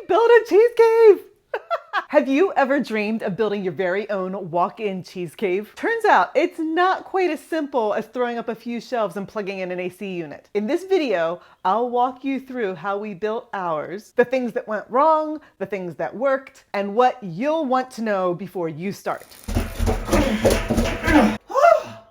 built a cheese cave! Have you ever dreamed of building your very own walk-in cheese cave? Turns out it's not quite as simple as throwing up a few shelves and plugging in an AC unit. In this video, I'll walk you through how we built ours, the things that went wrong, the things that worked, and what you'll want to know before you start.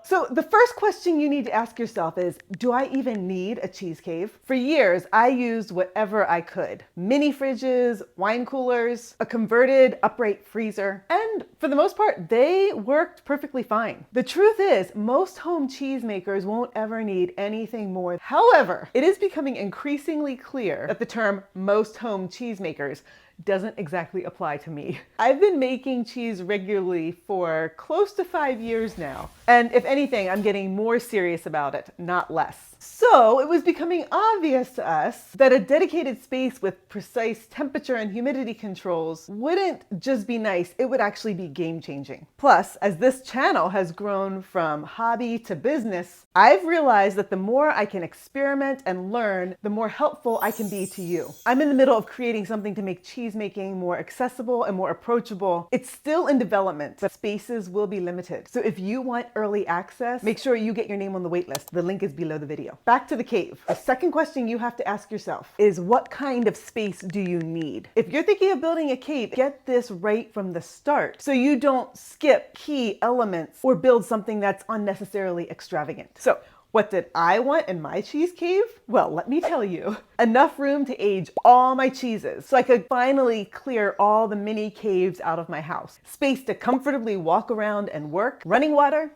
So the first question you need to ask yourself is, do I even need a cheese cave? For years, I used whatever I could. Mini fridges, wine coolers, a converted upright freezer, and for the most part, they worked perfectly fine. The truth is, most home cheesemakers won't ever need anything more. However, it is becoming increasingly clear that the term most home cheesemakers doesn't exactly apply to me. I've been making cheese regularly for close to 5 years now. And if anything, I'm getting more serious about it, not less. So it was becoming obvious to us that a dedicated space with precise temperature and humidity controls wouldn't just be nice, it would actually be game-changing. Plus, as this channel has grown from hobby to business, I've realized that the more I can experiment and learn, the more helpful I can be to you. I'm in the middle of creating something to make cheese making more accessible and more approachable. It's still in development, but spaces will be limited. So if you want early access, make sure you get your name on the wait list. The link is below the video. Back to the cave. The second question you have to ask yourself is, what kind of space do you need? If you're thinking of building a cave, get this right from the start so you don't skip key elements or build something that's unnecessarily extravagant. So what did I want in my cheese cave? Well, let me tell you. Enough room to age all my cheeses so I could finally clear all the mini caves out of my house. Space to comfortably walk around and work. Running water,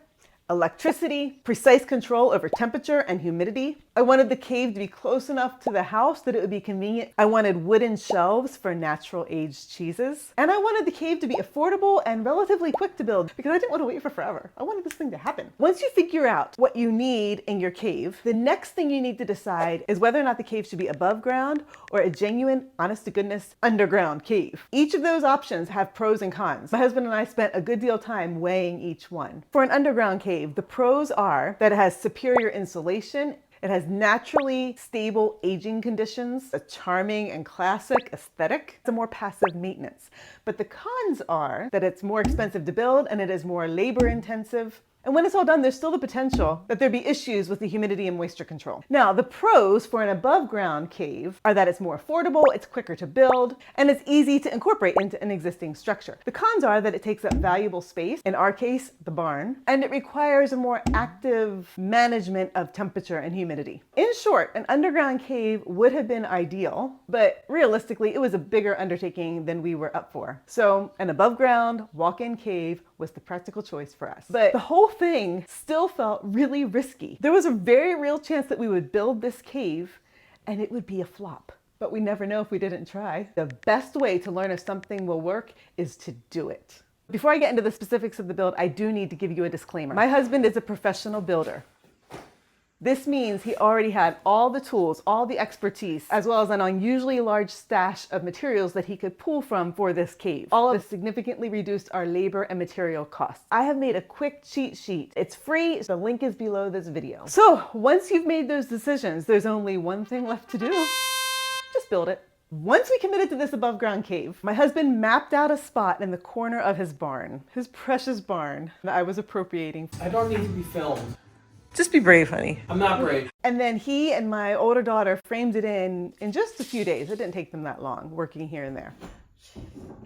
electricity, precise control over temperature and humidity. I wanted the cave to be close enough to the house that it would be convenient. I wanted wooden shelves for natural aged cheeses. And I wanted the cave to be affordable and relatively quick to build because I didn't want to wait for forever. I wanted this thing to happen. Once you figure out what you need in your cave, the next thing you need to decide is whether or not the cave should be above ground or a genuine, honest to goodness, underground cave. Each of those options have pros and cons. My husband and I spent a good deal of time weighing each one. For an underground cave, the pros are that it has superior insulation. It has naturally stable aging conditions, a charming and classic aesthetic. It's a more passive maintenance. But the cons are that it's more expensive to build and it is more labor intensive. And when it's all done, there's still the potential that there'd be issues with the humidity and moisture control. Now, the pros for an above ground cave are that it's more affordable, it's quicker to build, and it's easy to incorporate into an existing structure. The cons are that it takes up valuable space, in our case, the barn, and it requires a more active management of temperature and humidity. In short, an underground cave would have been ideal, but realistically, it was a bigger undertaking than we were up for. So an above ground walk-in cave was the practical choice for us. But the whole thing still felt really risky. There was a very real chance that we would build this cave and it would be a flop. But we never know if we didn't try. The best way to learn if something will work is to do it. Before I get into the specifics of the build, I do need to give you a disclaimer. My husband is a professional builder. This means he already had all the tools, all the expertise, as well as an unusually large stash of materials that he could pull from for this cave. All of this significantly reduced our labor and material costs. I have made a quick cheat sheet. It's free. The link is below this video. So once you've made those decisions, there's only one thing left to do. Just build it. Once we committed to this above ground cave, my husband mapped out a spot in the corner of his barn, his precious barn that I was appropriating. I don't need to be filmed. Just be brave, honey. I'm not brave. And then he and my older daughter framed it in just a few days. It didn't take them that long, working here and there.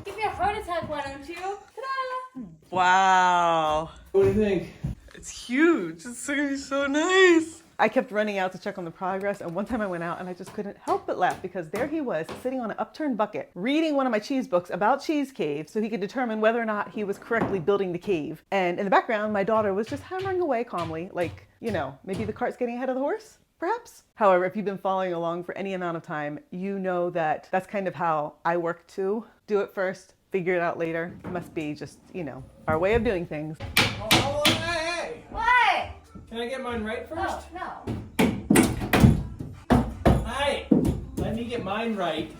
Give me a heart attack, why don't you? Ta-da! Wow. What do you think? It's huge. It's gonna be so nice. I kept running out to check on the progress, and one time I went out and I just couldn't help but laugh because there he was sitting on an upturned bucket reading one of my cheese books about cheese caves so he could determine whether or not he was correctly building the cave. And in the background, my daughter was just hammering away calmly, like, you know, maybe the cart's getting ahead of the horse, perhaps? However, if you've been following along for any amount of time, you know that that's kind of how I work too. Do it first, figure it out later. It must be just, you know, our way of doing things. Oh, hey! What? Can I get mine right first? Oh, no. Hi! Let me get mine right.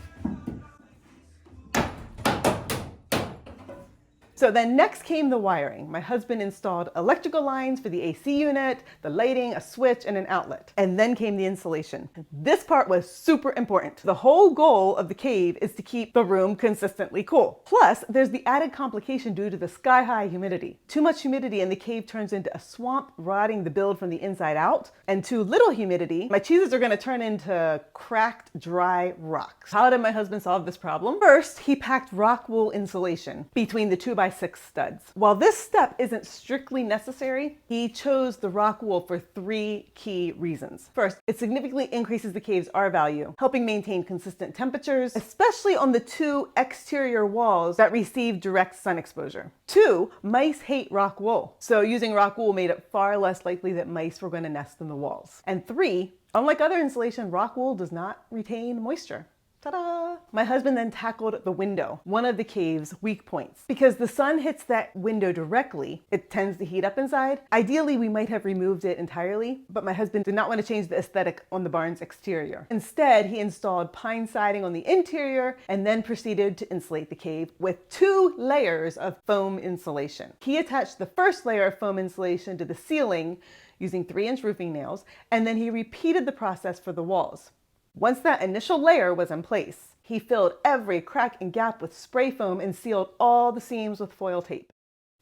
So So then next came the wiring. My husband installed electrical lines for the AC unit, the lighting, a switch, and an outlet. And then came the insulation. This part was super important. The whole goal of the cave is to keep the room consistently cool. Plus, there's the added complication due to the sky-high humidity. Too much humidity and the cave turns into a swamp, rotting the build from the inside out. And too little humidity, my cheeses are going to turn into cracked, dry rocks. How did my husband solve this problem? First, he packed rock wool insulation between the 2x6 studs. While this step isn't strictly necessary, he chose the rock wool for 3 key reasons. First, it significantly increases the cave's R value, helping maintain consistent temperatures, especially on the 2 exterior walls that receive direct sun exposure. 2, mice hate rock wool, so using rock wool made it far less likely that mice were going to nest in the walls. And 3, unlike other insulation, rock wool does not retain moisture. Ta-da! My husband then tackled the window, one of the cave's weak points. Because the sun hits that window directly, it tends to heat up inside. Ideally, we might have removed it entirely, but my husband did not want to change the aesthetic on the barn's exterior. Instead, he installed pine siding on the interior and then proceeded to insulate the cave with 2 layers of foam insulation. He attached the first layer of foam insulation to the ceiling using 3-inch roofing nails, and then he repeated the process for the walls. Once that initial layer was in place, he filled every crack and gap with spray foam and sealed all the seams with foil tape.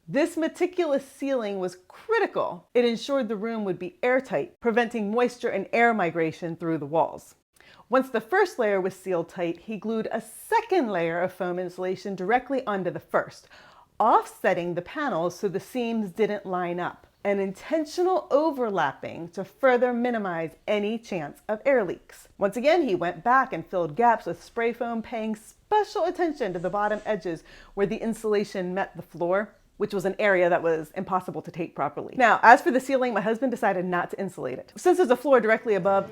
This meticulous sealing was critical. It ensured the room would be airtight, preventing moisture and air migration through the walls. Once the first layer was sealed tight, he glued a second layer of foam insulation directly onto the first, offsetting the panels so the seams didn't line up. An intentional overlapping to further minimize any chance of air leaks. Once again, he went back and filled gaps with spray foam, paying special attention to the bottom edges where the insulation met the floor, which was an area that was impossible to tape properly. Now, as for the ceiling, my husband decided not to insulate it. Since there's a floor directly above,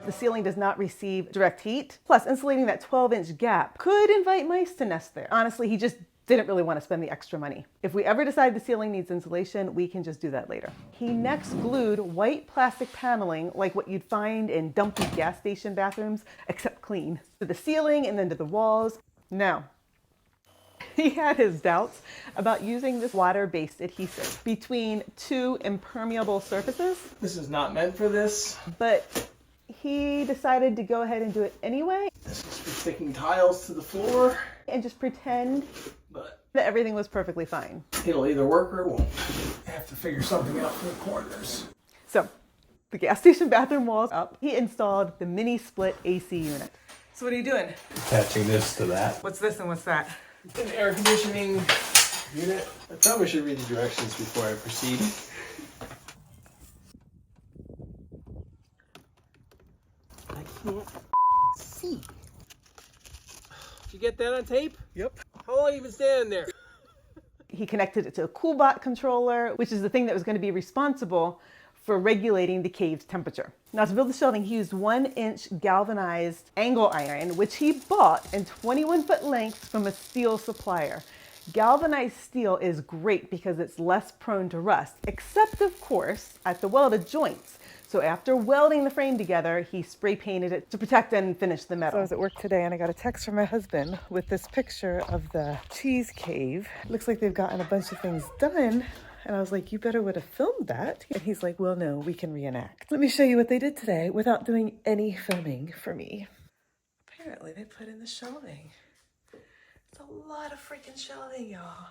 the ceiling does not receive direct heat. Plus, insulating that 12-inch gap could invite mice to nest there. Honestly, he just didn't really want to spend the extra money. If we ever decide the ceiling needs insulation, we can just do that later. He next glued white plastic paneling like what you'd find in dumpy gas station bathrooms, except clean, to the ceiling and then to the walls. Now, he had his doubts about using this water-based adhesive between 2 impermeable surfaces. This is not meant for this. But he decided to go ahead and do it anyway. This is for sticking tiles to the floor. And just pretend But that everything was perfectly fine. it'll either work or it won't. I have to figure something out for the corners. So, the gas station bathroom walls up, he installed the mini split AC unit. So what are you doing? Attaching this to that. What's this and what's that? An air conditioning unit. I probably should read the directions before I proceed. I can't see. Did you get that on tape? Yep. How long have you been standing there? He connected it to a Coolbot controller, which is the thing that was going to be responsible for regulating the cave's temperature. Now, to build the shelving, he used 1-inch galvanized angle iron, which he bought in 21-foot lengths from a steel supplier. Galvanized steel is great because it's less prone to rust, except of course at the welded joints. So after welding the frame together, he spray painted it to protect and finish the metal. So I was at work today and I got a text from my husband with this picture of the cheese cave. Looks like they've gotten a bunch of things done. And I was like, you better would have filmed that. And he's like, well, no, we can reenact. Let me show you what they did today without doing any filming for me. Apparently they put in the shelving. It's a lot of freaking shelving, y'all.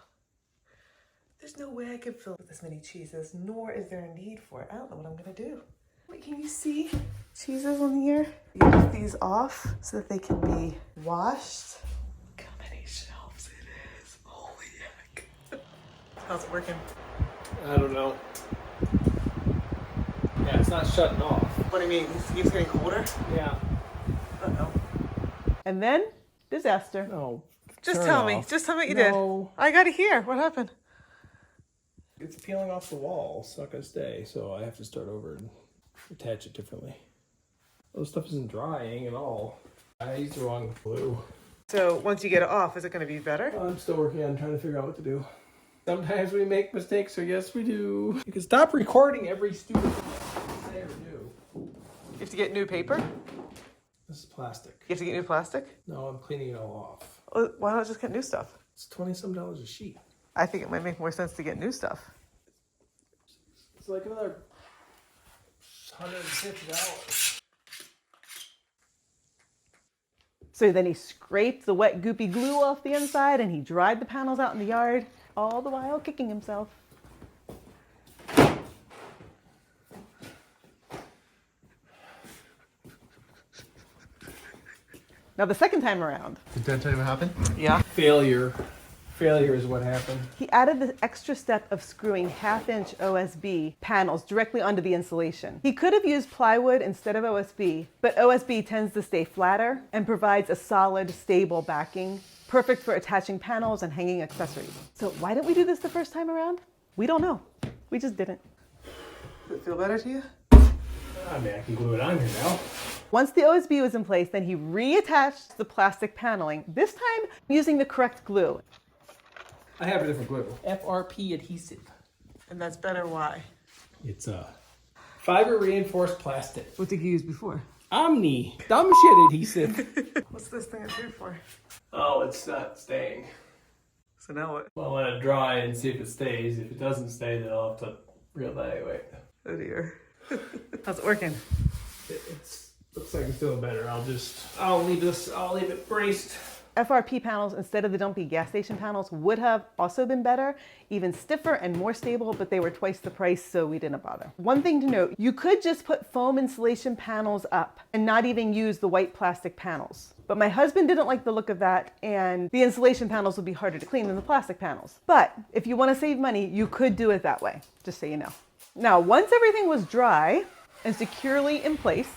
There's no way I could fill this many cheeses, nor is there a need for it. I don't know what I'm gonna do. Wait, can you see cheeses on here? You lift these off so that they can be washed. Look how many shelves it is. Holy heck. How's it working? I don't know. Yeah, it's not shutting off. What do you mean? It keeps getting colder? Yeah. Uh-oh. And then, disaster. No. Just turn tell me. off. Just tell me what you No. did. I gotta hear. What happened? It's peeling off the wall. It's not gonna stay, so I have to start over and attach it differently. Well, this stuff isn't drying at all. I used the wrong glue. So once you get it off, is it gonna be better? I'm still working on trying to figure out what to do. Sometimes we make mistakes, so yes we do. You can stop recording every stupid thing I say or do. You have to get new paper? This is plastic. You have to get new plastic? No, I'm cleaning it all off. Well, why not just get new stuff? It's $20-some a sheet. I think it might make more sense to get new stuff. It's like another $150. So then he scraped the wet goopy glue off the inside and he dried the panels out in the yard, all the while kicking himself. Now the second time around. Did Dad tell you what happened? Yeah. Failure. Failure is what happened. He added the extra step of screwing 1/2-inch OSB panels directly onto the insulation. He could have used plywood instead of OSB, but OSB tends to stay flatter and provides a solid, stable backing, perfect for attaching panels and hanging accessories. So why didn't we do this the first time around? We don't know. We just didn't. Does it feel better to you? I mean, I can glue it on here now. Once the OSB was in place, then he reattached the plastic paneling, this time using the correct glue. I have a different glue. FRP adhesive. And that's better why? It's fiber reinforced plastic. What did you use before? Omni. Dumb shit adhesive. What's this thing up here for? Oh, it's not staying. So now what? Well, I want to dry and see if it stays. If it doesn't stay, then I'll have to reevaluate. Oh dear. How's it working? It's looks like it's doing better. I'll leave it braced. FRP panels instead of the dumpy gas station panels would have also been better, even stiffer and more stable, but they were twice the price, so we didn't bother. One thing to note, you could just put foam insulation panels up and not even use the white plastic panels. But my husband didn't like the look of that, and the insulation panels would be harder to clean than the plastic panels. But if you want to save money, you could do it that way, just so you know. Now, once everything was dry and securely in place,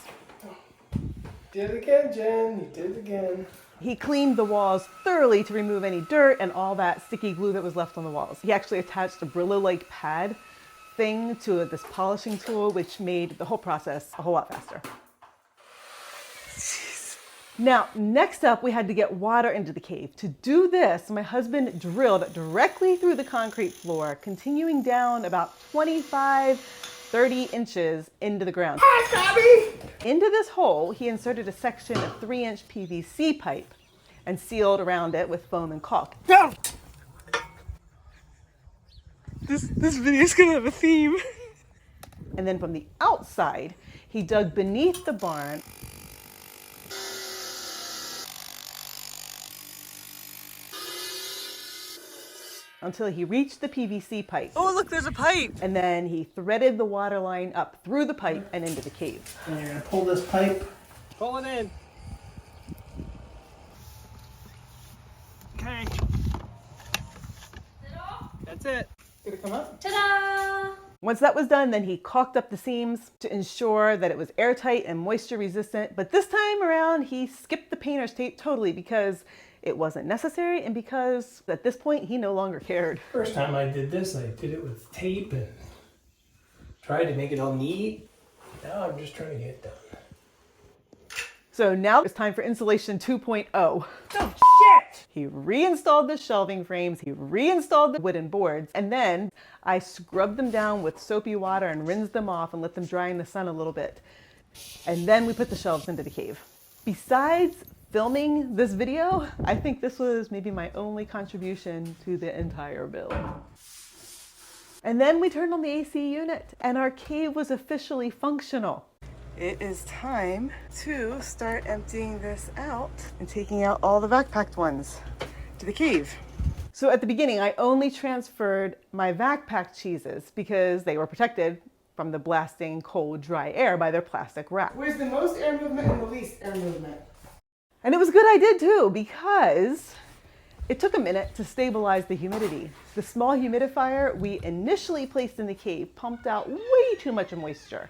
Did it again, Jen. You did it again. he cleaned the walls thoroughly to remove any dirt and all that sticky glue that was left on the walls. He actually attached a Brillo-like pad thing to this polishing tool, which made the whole process a whole lot faster. Now, next up, we had to get water into the cave. To do this, my husband drilled directly through the concrete floor, continuing down about 30 inches into the ground. Into this hole, he inserted a section of 3-inch PVC pipe and sealed around it with foam and caulk. This video's gonna have a theme. And then from the outside, he dug beneath the barn until he reached the PVC pipe. Oh, look, there's a pipe. And then he threaded the water line up through the pipe and into the cave. And you're gonna pull this pipe. Pull it in. Okay. That's it. Did it come up? Ta-da! Once that was done, then he caulked up the seams to ensure that it was airtight and moisture resistant. But this time around, he skipped the painter's tape totally because it wasn't necessary and because at this point, he no longer cared. First time I did this, I did it with tape and tried to make it all neat. Now I'm just trying to get it done. So now it's time for insulation 2.0. Oh, shit! He reinstalled the shelving frames, he reinstalled the wooden boards, and then I scrubbed them down with soapy water and rinsed them off and let them dry in the sun a little bit. And then we put the shelves into the cave. Besides filming this video, I think this was maybe my only contribution to the entire build. And then we turned on the AC unit and our cave was officially functional. It is time to start emptying this out and taking out all the vac-packed ones to the cave. So at the beginning, I only transferred my vac-packed cheeses because they were protected from the blasting cold, dry air by their plastic wrap. Where's the most air movement and the least air movement? And it was good I did too, because it took a minute to stabilize the humidity. The small humidifier we initially placed in the cave pumped out way too much moisture.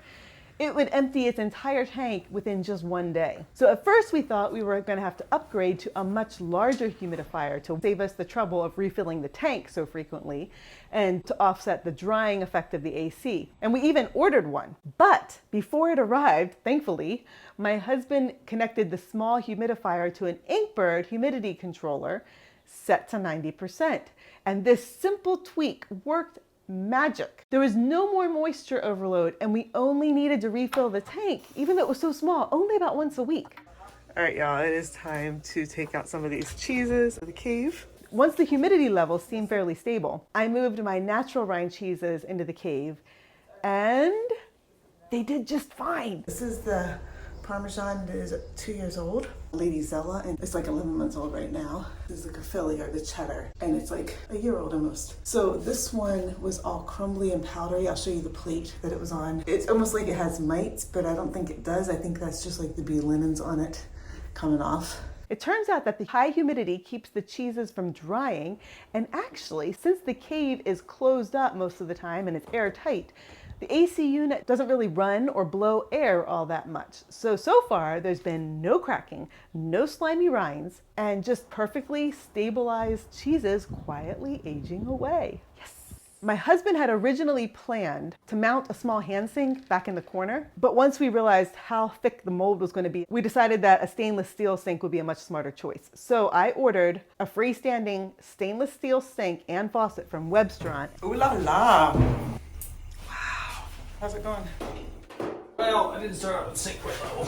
It would empty its entire tank within just one day. So at first we thought we were going to have to upgrade to a much larger humidifier to save us the trouble of refilling the tank so frequently and to offset the drying effect of the AC. And we even ordered one. But before it arrived, thankfully, my husband connected the small humidifier to an Inkbird humidity controller set to 90%. And this simple tweak worked magic. There was no more moisture overload, and we only needed to refill the tank, even though it was so small, only about once a week. All right, y'all, it is time to take out some of these cheeses of the cave. Once the humidity levels seemed fairly stable, I moved my natural rind cheeses into the cave, and they did just fine. This is the Parmesan that is 2 years old. Lady Zella, and it's like 11 months old right now. This is the Cafelli, or the cheddar, and it's like a year old almost. So this one was all crumbly and powdery. I'll show you the plate that it was on. It's almost like it has mites, but I don't think it does. I think that's just like the bee linens on it coming off. It turns out that the high humidity keeps the cheeses from drying, and actually, since the cave is closed up most of the time and it's airtight, the AC unit doesn't really run or blow air all that much. So far there's been no cracking, no slimy rinds, and just perfectly stabilized cheeses quietly aging away. Yes. My husband had originally planned to mount a small hand sink back in the corner, but once we realized how thick the mold was going to be, we decided that a stainless steel sink would be a much smarter choice. So I ordered a freestanding stainless steel sink and faucet from Webstaurant. Ooh la la! Wow, how's it going? Well, I didn't start out with sink right level.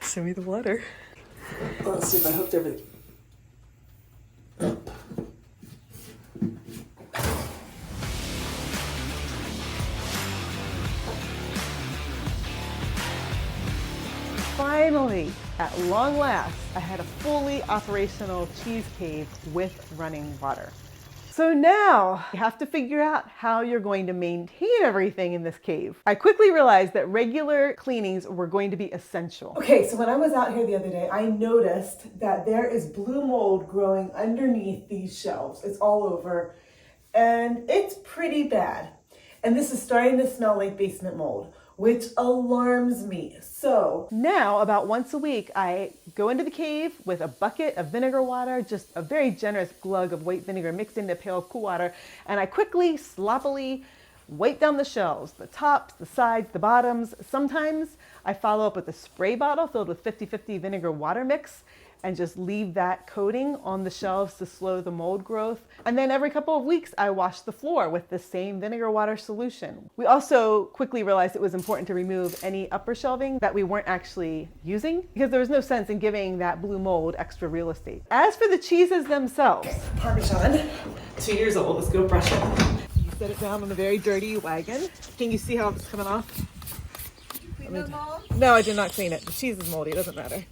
Send me the water. Well, let's see if I hooked everything up. Finally, at long last, I had a fully operational cheese cave with running water. So now you have to figure out how you're going to maintain everything in this cave. I quickly realized that regular cleanings were going to be essential. Okay, so when I was out here the other day, I noticed that there is blue mold growing underneath these shelves. It's all over, and it's pretty bad. And this is starting to smell like basement mold, which alarms me. So now about once a week, I go into the cave with a bucket of vinegar water, just a very generous glug of white vinegar mixed into a pail of cool water, and I quickly, sloppily wipe down the shelves, the tops, the sides, the bottoms. Sometimes I follow up with a spray bottle filled with 50-50 vinegar water mix and just leave that coating on the shelves to slow the mold growth. And then every couple of weeks, I wash the floor with the same vinegar water solution. We also quickly realized it was important to remove any upper shelving that we weren't actually using, because there was no sense in giving that blue mold extra real estate. As for the cheeses themselves, Parmesan, 2 years old, let's go brush it. You set it down on a very dirty wagon. Can you see how it's coming off? Did you clean the mold? No, I did not clean it. The cheese is moldy, it doesn't matter.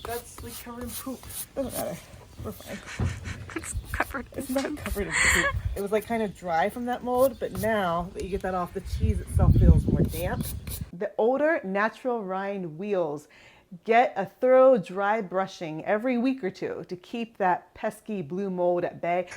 That's like covered in poop. Doesn't matter. We're fine. It's covered. It's not covered in poop. It was like kind of dry from that mold, but now that you get that off, the cheese itself feels more damp. The older natural rind wheels get a thorough dry brushing every week or two to keep that pesky blue mold at bay.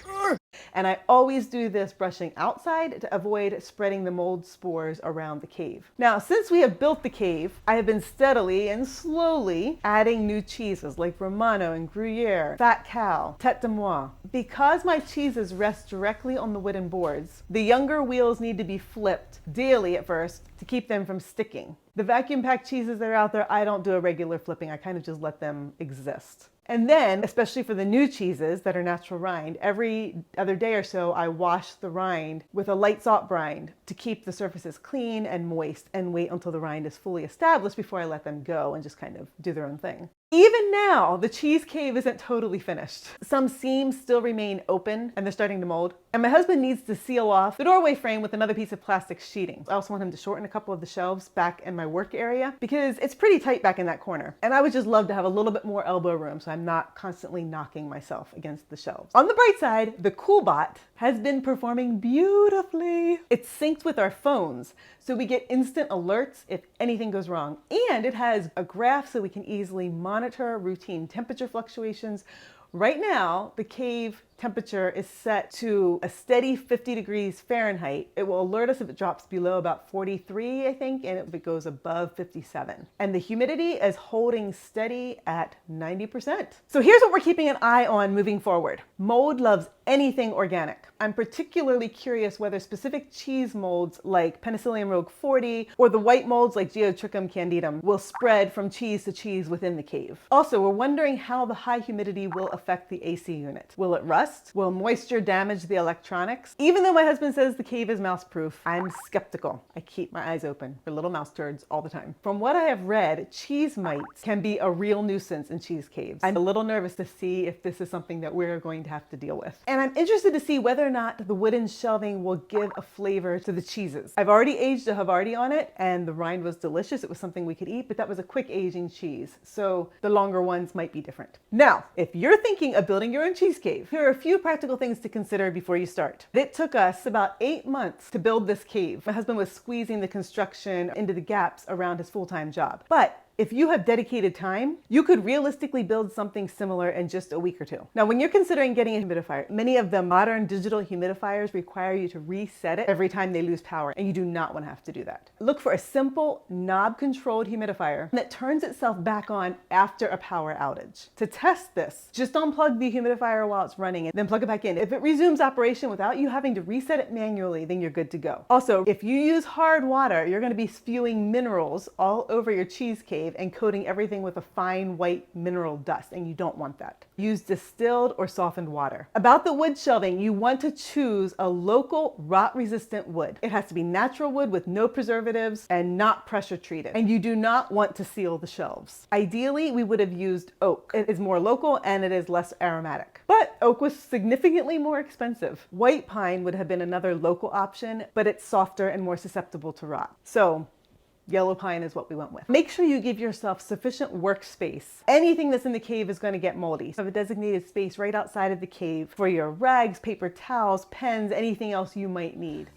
And I always do this brushing outside to avoid spreading the mold spores around the cave. Now, since we have built the cave, I have been steadily and slowly adding new cheeses like Romano and Gruyere, Fat Cow, Tête de Moi. Because my cheeses rest directly on the wooden boards, the younger wheels need to be flipped daily at first to keep them from sticking. The vacuum packed cheeses that are out there, I don't do a regular flipping. I kind of just let them exist. And then, especially for the new cheeses that are natural rind, every other day or so, I wash the rind with a light salt brine to keep the surfaces clean and moist, and wait until the rind is fully established before I let them go and just kind of do their own thing. Even now, the cheese cave isn't totally finished. Some seams still remain open and they're starting to mold. And my husband needs to seal off the doorway frame with another piece of plastic sheeting. I also want him to shorten a couple of the shelves back in my work area because it's pretty tight back in that corner. And I would just love to have a little bit more elbow room so I'm not constantly knocking myself against the shelves. On the bright side, the Coolbot has been performing beautifully. It's synced with our phones, so we get instant alerts if anything goes wrong. And it has a graph so we can easily monitor routine temperature fluctuations. Right now, the cave temperature is set to a steady 50 degrees Fahrenheit, it will alert us if it drops below about 43, I think, and if it goes above 57. And the humidity is holding steady at 90%. So here's what we're keeping an eye on moving forward. Mold loves anything organic. I'm particularly curious whether specific cheese molds like Penicillium roquefort 40 or the white molds like Geotrichum candidum will spread from cheese to cheese within the cave. Also, we're wondering how the high humidity will affect the AC unit. Will it rust? Will moisture damage the electronics? Even though my husband says the cave is mouse proof, I'm skeptical. I keep my eyes open for little mouse turds all the time. From what I have read, cheese mites can be a real nuisance in cheese caves. I'm a little nervous to see if this is something that we're going to have to deal with. And I'm interested to see whether or not the wooden shelving will give a flavor to the cheeses. I've already aged a Havarti on it and the rind was delicious. It was something we could eat, but that was a quick aging cheese. So the longer ones might be different. Now, if you're thinking of building your own cheese cave, here are a few practical things to consider before you start. It took us about 8 months to build this cave. My husband was squeezing the construction into the gaps around his full-time job. But if you have dedicated time, you could realistically build something similar in just a week or two. Now, when you're considering getting a humidifier, many of the modern digital humidifiers require you to reset it every time they lose power, and you do not want to have to do that. Look for a simple knob-controlled humidifier that turns itself back on after a power outage. To test this, just unplug the humidifier while it's running and then plug it back in. If it resumes operation without you having to reset it manually, then you're good to go. Also, if you use hard water, you're going to be spewing minerals all over your cheese cave and coating everything with a fine white mineral dust, and you don't want that. Use distilled or softened water. About the wood shelving, you want to choose a local rot-resistant wood. It has to be natural wood with no preservatives and not pressure treated. And you do not want to seal the shelves. Ideally, we would have used oak. It is more local and it is less aromatic. But oak was significantly more expensive. White pine would have been another local option, but it's softer and more susceptible to rot. So yellow pine is what we went with. Make sure you give yourself sufficient workspace. Anything that's in the cave is going to get moldy. So have a designated space right outside of the cave for your rags, paper towels, pens, anything else you might need.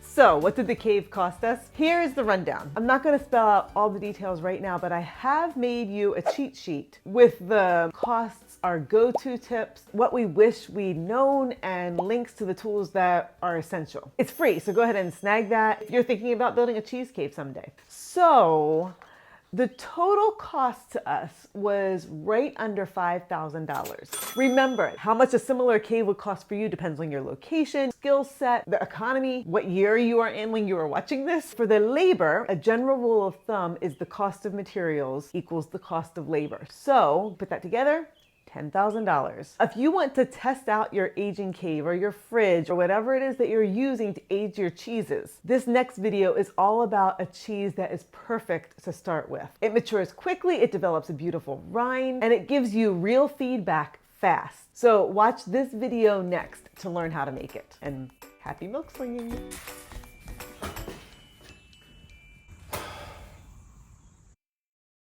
So what did the cave cost us? Here's the rundown. I'm not going to spell out all the details right now, but I have made you a cheat sheet with the costs, our go-to tips, what we wish we'd known, and links to the tools that are essential. It's free, so go ahead and snag that if you're thinking about building a cheese cave someday. So the total cost to us was right under $5,000. Remember, how much a similar cave would cost for you depends on your location, skill set, the economy, what year you are in when you are watching this. For the labor, a general rule of thumb is the cost of materials equals the cost of labor. So put that together, $10,000. If you want to test out your aging cave or your fridge or whatever it is that you're using to age your cheeses, this next video is all about a cheese that is perfect to start with. It matures quickly, it develops a beautiful rind, and it gives you real feedback fast. So watch this video next to learn how to make it. And happy milk slinging!